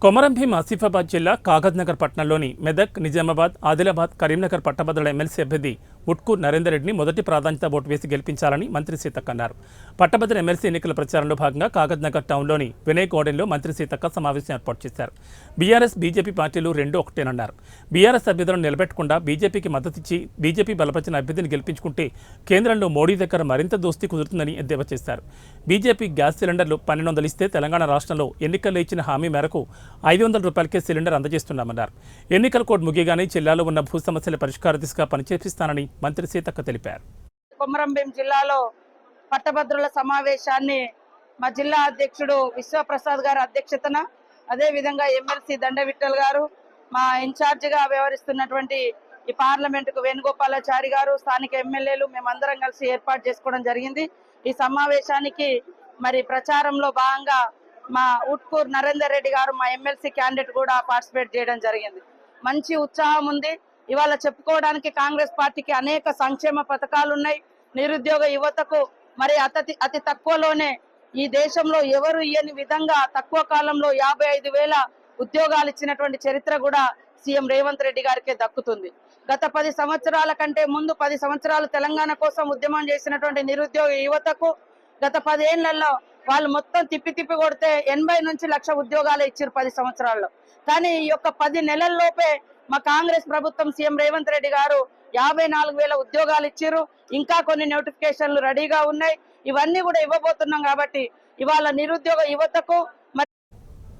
కొమరంభీం ఆసిఫాబాద్ జిల్లా కాగజ్నగర్ పట్టణంలోని మెదక్, నిజామాబాద్, ఆదిలాబాద్, కరీంనగర్ పట్టభద్రుల ఎమ్మెల్సీ అభ్యర్థి ఉట్కూర్ నరేందర్ రెడ్డిని మొదటి ప్రాధాన్యత ఓటు వేసి గెలిపించాలని మంత్రి సీతక్క అన్నారు. పట్టభద్రుల ఎమ్మెల్సీ ఎన్నికల ప్రచారంలో భాగంగా కాగజ్నగర్ టౌన్లోని వినయ్ గార్డెన్లో మంత్రి సీతక్క సమావేశం ఏర్పాటు చేశారు. బీఆర్ఎస్, బీజేపీ పార్టీలు రెండూ ఒకటేనన్నారు. బీఆర్ఎస్ అభ్యర్థులను నిలబెట్టకుండా బీజేపీకి మద్దతిచ్చి బీజేపీ బలపరిచిన అభ్యర్థిని గెలిపించుకుంటే కేంద్రంలో మోడీ దగ్గర మరింత దోస్తీ కుదురుతుందని ఎద్దేవా చేశారు. బీజేపీ గ్యాస్ సిలిండర్లు 1200 ఇస్తే తెలంగాణ రాష్ట్రంలో ఎన్నికల్లో ఇచ్చిన హామీ మేరకు 500 రూపాయలకే సిలిండర్ అందజేస్తున్నామన్నారు. ఎన్నికల కోడ్ ముగియగానే జిల్లాలో ఉన్న భూ సమస్యల పరిష్కార దిశగా పనిచేపిస్తానని మంత్రి సీతక్క తెలిపారు. కొమరంభీం జిల్లాలో పట్టభద్రుల సమావేశాన్ని మా జిల్లా అధ్యక్షుడు విశ్వప్రసాద్ గారి అధ్యక్షతన, అదేవిధంగా ఎమ్మెల్సీ దండవిఠల్ గారు, మా ఇన్ఛార్జిగా వ్యవహరిస్తున్నటువంటి ఈ పార్లమెంటుకు వేణుగోపాలాచారి గారు, స్థానిక ఎమ్మెల్యేలు మేమందరం కలిసి ఏర్పాటు చేసుకోవడం జరిగింది. ఈ సమావేశానికి మరి ప్రచారంలో భాగంగా మా ఉట్కూర్ నరేందర్ రెడ్డి గారు, మా ఎమ్మెల్సీ క్యాండిడేట్ కూడా పార్టిసిపేట్ చేయడం జరిగింది. మంచి ఉత్సాహం ఉంది. ఇవాళ చెప్పుకోవడానికి కాంగ్రెస్ పార్టీకి అనేక సంక్షేమ పథకాలు ఉన్నాయి. నిరుద్యోగ యువతకు మరి అతి తక్కువలోనే ఈ దేశంలో ఎవరు ఇయ్యని విధంగా తక్కువ కాలంలో 55,000 ఉద్యోగాలు ఇచ్చినటువంటి చరిత్ర కూడా సీఎం రేవంత్ రెడ్డి గారికే దక్కుతుంది. గత 10 సంవత్సరాల కంటే ముందు 10 సంవత్సరాలు తెలంగాణ కోసం ఉద్యమం చేసినటువంటి నిరుద్యోగ యువతకు గత 10 ఏళ్లలో వాళ్ళు మొత్తం తిప్పి కొడితే 80 నుంచి 1,00,000 ఉద్యోగాలు ఇచ్చారు 10 సంవత్సరాల్లో. కానీ ఈ యొక్క 10 నెలల్లోపే మా కాంగ్రెస్ ప్రభుత్వం సీఎం రేవంత్ రెడ్డి గారు 54,000 ఉద్యోగాలు ఇచ్చారు. ఇంకా కొన్ని నోటిఫికేషన్లు రెడీగా ఉన్నాయి. ఇవన్నీ కూడా ఇవ్వబోతున్నాం. కాబట్టి ఇవాళ నిరుద్యోగ యువతకు